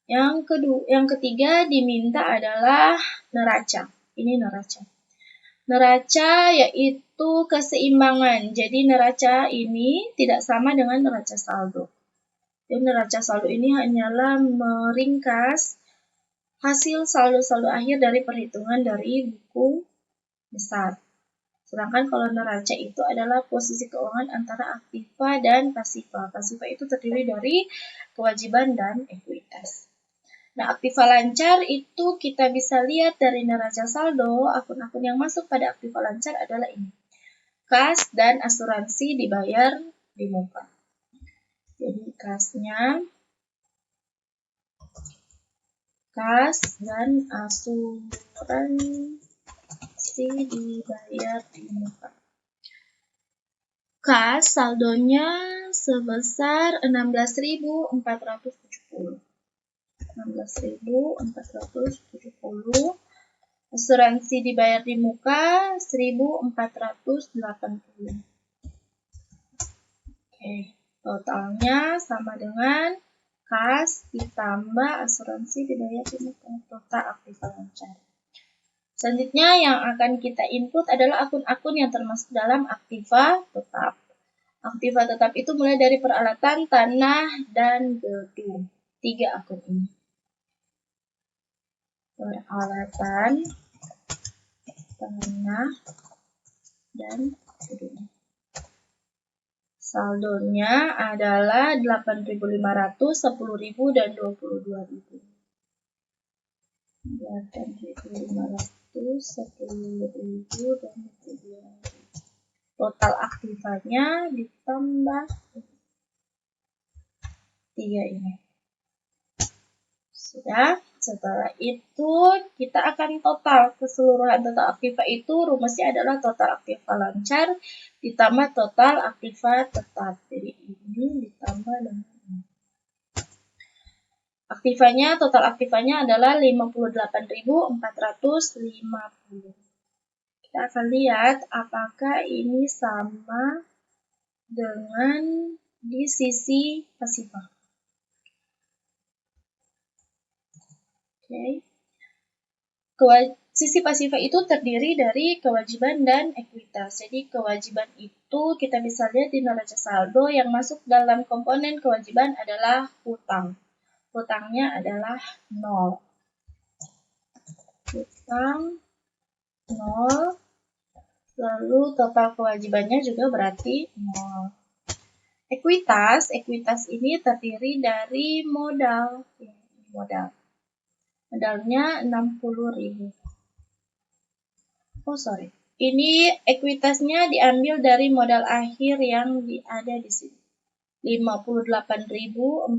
Yang ketiga diminta adalah neraca. Ini neraca. Neraca yaitu keseimbangan. Jadi neraca ini tidak sama dengan neraca saldo. Dan neraca saldo ini hanyalah meringkas hasil saldo-saldo akhir dari perhitungan dari buku besar. Sedangkan kalau neraca itu adalah posisi keuangan antara aktiva dan pasiva. Pasiva itu terdiri dari kewajiban dan ekuitas. Nah, aktiva lancar itu kita bisa lihat dari neraca saldo, akun-akun yang masuk pada aktiva lancar adalah ini. Kas dan asuransi dibayar di muka. Jadi kasnya, kas dan asuransi dibayar di muka. Kas saldonya sebesar 16.470. 16.470. Asuransi dibayar di muka 1.480. Oke, totalnya sama dengan kas ditambah asuransi dibayar di muka, total aktiva lancar. Selanjutnya yang akan kita input adalah akun-akun yang termasuk dalam aktiva tetap. Aktiva tetap itu mulai dari peralatan, tanah, dan gedung. 3 akun ini. Peralatan, tanah, dan gedung. Saldonya adalah 8.500, 10.000, dan 22.000. 8.500, 10.000, dan 22.000. Total aktivanya ditambah 3 ini. Sudah. Setelah itu kita akan total keseluruhan total aktiva itu, rumusnya adalah total aktiva lancar ditambah total aktiva tetap. Jadi ini ditambah dengan ini. Aktivanya, total aktivanya adalah 58.450. Kita akan lihat apakah ini sama dengan di sisi pasiva. Oke. Sisi pasiva itu terdiri dari kewajiban dan ekuitas. Jadi kewajiban itu kita bisa lihat di neraca saldo, yang masuk dalam komponen kewajiban adalah hutang. Hutangnya adalah 0. Hutang 0. Lalu total kewajibannya juga berarti 0. Ekuitas ini terdiri dari modal. Modalnya 60.000. Ini ekuitasnya diambil dari modal akhir yang ada di sini. 58.450.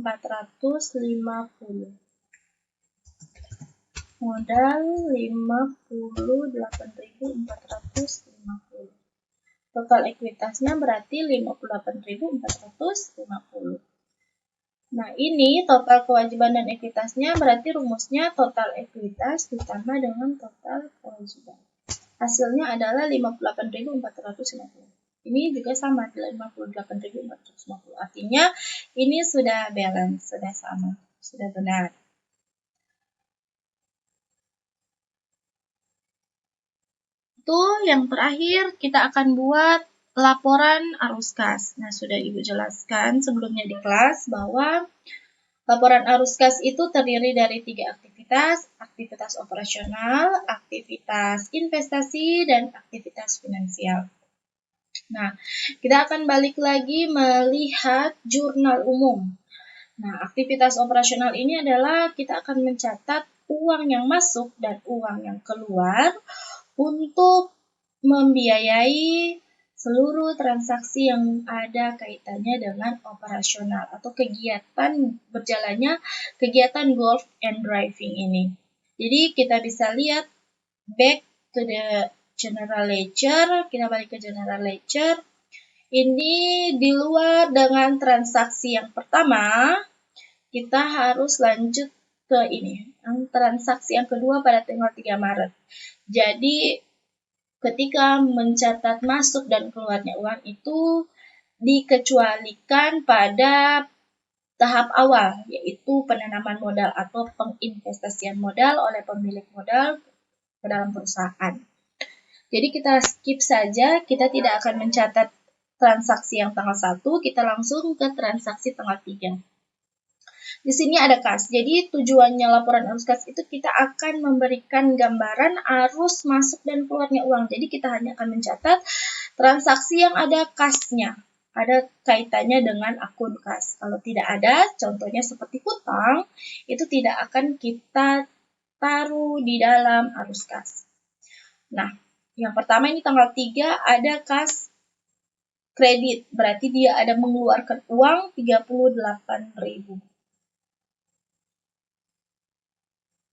Modal 58.450. Total ekuitasnya berarti 58.450. Nah, ini total kewajiban dan ekuitasnya, berarti rumusnya total ekuitas ditambah dengan total kewajiban. Hasilnya adalah 58.450. Ini juga sama, 58.450. Artinya ini sudah balance, sudah sama, sudah benar. Itu yang terakhir, kita akan buat laporan arus kas. Nah, sudah Ibu jelaskan sebelumnya di kelas bahwa laporan arus kas itu terdiri dari 3 aktivitas, aktivitas operasional, aktivitas investasi, dan aktivitas finansial. Nah, kita akan balik lagi melihat jurnal umum. Nah, aktivitas operasional ini adalah kita akan mencatat uang yang masuk dan uang yang keluar untuk membiayai seluruh transaksi yang ada kaitannya dengan operasional atau berjalannya kegiatan golf and driving ini. Jadi kita bisa lihat back to the general ledger, kita balik ke general ledger. Ini di luar dengan transaksi yang pertama, kita harus lanjut ke ini, transaksi yang kedua pada tanggal 3 Maret. Jadi ketika mencatat masuk dan keluarnya uang itu dikecualikan pada tahap awal, yaitu penanaman modal atau penginvestasian modal oleh pemilik modal ke dalam perusahaan. Jadi kita skip saja, kita tidak akan mencatat transaksi yang tanggal 1, kita langsung ke transaksi tanggal 3. Di sini ada kas. Jadi tujuannya laporan arus kas itu kita akan memberikan gambaran arus masuk dan keluarnya uang. Jadi kita hanya akan mencatat transaksi yang ada kasnya, ada kaitannya dengan akun kas. Kalau tidak ada, contohnya seperti hutang, itu tidak akan kita taruh di dalam arus kas. Nah, yang pertama ini tanggal 3 ada kas kredit, berarti dia ada mengeluarkan uang 38.000.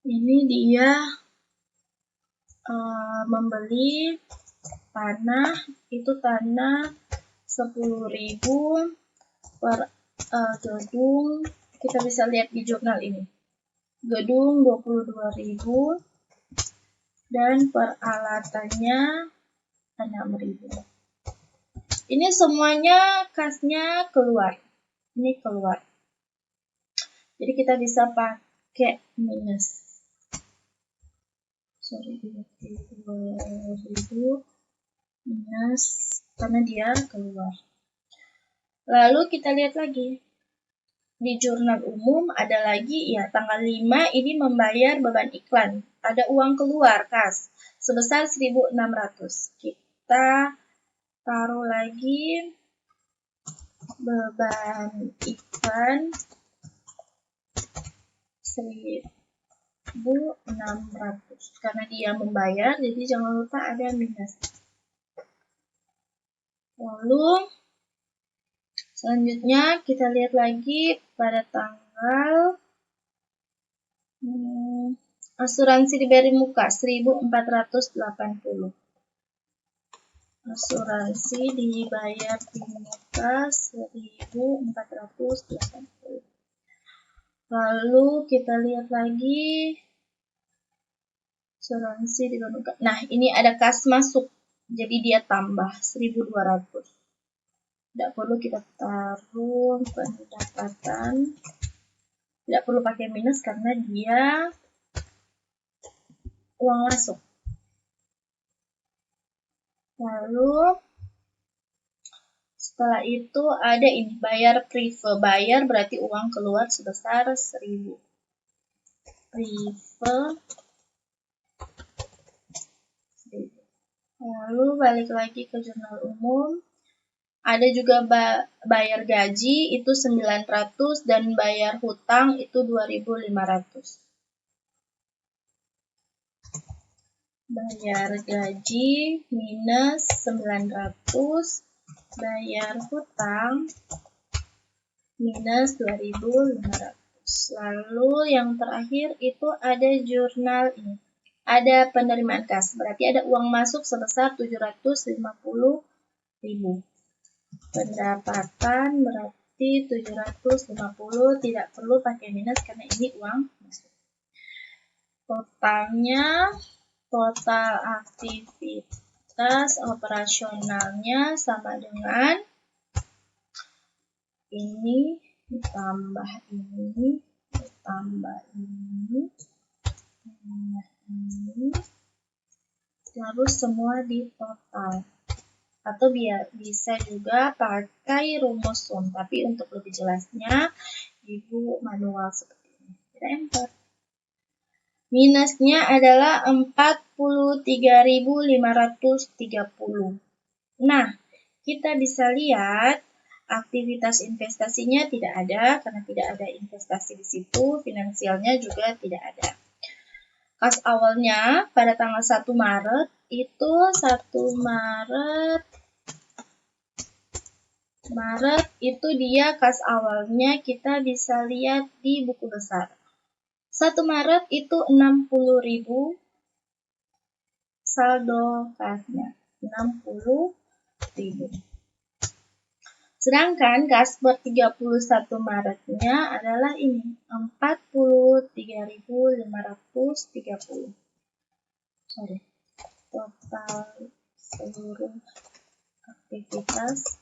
Ini dia membeli tanah, itu tanah 10.000 per gedung. Kita bisa lihat di jurnal ini. Gedung 22.000 dan peralatannya 6.000. Ini semuanya kasnya keluar. Ini keluar. Jadi kita bisa pakai minus. 22.000 minus karena dia keluar. Lalu kita lihat lagi. Di jurnal umum ada lagi, ya tanggal 5 ini membayar beban iklan. Ada uang keluar kas sebesar 1.600. Kita taruh lagi beban iklan 1.600. Karena dia membayar, jadi jangan lupa ada minus. Lalu selanjutnya kita lihat lagi pada tanggal asuransi diberi muka 1.480. Asuransi dibayar di muka 1.480. Lalu kita lihat lagi asuransi dibayar muka. Nah, ini ada kas masuk. Jadi dia tambah 1.200. Tidak perlu kita taruh pendapatan. Tidak perlu pakai minus karena dia uang masuk. Lalu setelah itu ada ini bayar prive. Bayar berarti uang keluar sebesar 1.000. Prive. Lalu balik lagi ke jurnal umum. Ada juga bayar gaji itu 900 dan bayar hutang itu 2.500. Bayar gaji minus 900, bayar hutang minus 2.500. Lalu yang terakhir itu ada jurnal ini. Ada penerimaan kas, berarti ada uang masuk sebesar 750.000. Pendapatan berarti 750, tidak perlu pakai minus karena ini uang masuk. Totalnya, total aktivitas operasionalnya sama dengan ini ditambah ini ditambah ini harus semua ditotal. Atau bisa juga pakai rumus sum, tapi untuk lebih jelasnya Ibu manual seperti ini. Kita enter. Minusnya adalah 43.530. Nah, kita bisa lihat aktivitas investasinya tidak ada karena tidak ada investasi di situ, finansialnya juga tidak ada. Kas awalnya pada tanggal 1 Maret itu 1 Maret itu dia kas awalnya kita bisa lihat di buku besar. 1 Maret itu 60.000 saldo kasnya. 60.000. Sedangkan kas per 31 Maretnya adalah ini, 43.530. Total seluruh aktivitas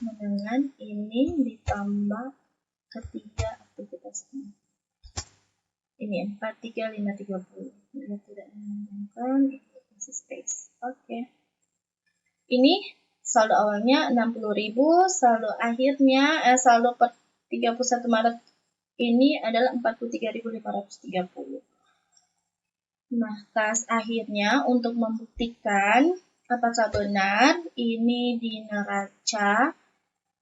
sama dengan ini ditambah ketiga aktivitasnya. Ini 43530. Bila tidak menguntungkan, itu kasih space. Oke. Ini saldo awalnya 60.000, saldo akhirnya saldo per 31 Maret ini adalah 43.530. Nah, kas akhirnya untuk membuktikan apakah benar ini di neraca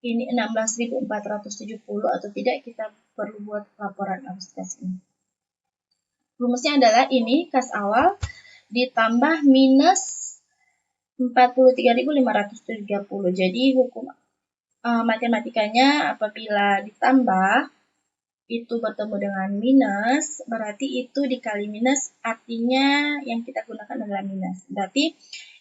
ini 16.470 atau tidak, kita perlu buat laporan arus kas ini. Rumusnya adalah ini kas awal ditambah minus 43.530. Jadi hukum matematikanya apabila ditambah itu bertemu dengan minus, berarti itu dikali minus, artinya yang kita gunakan adalah minus. Berarti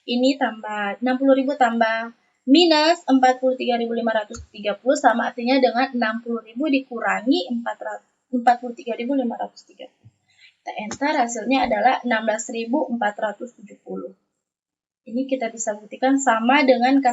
ini tambah 60.000 tambah minus 43.530 sama artinya dengan 60.000 dikurangi 43.530. Kita enter, hasilnya adalah 16.470. Ini kita bisa buktikan sama dengan kas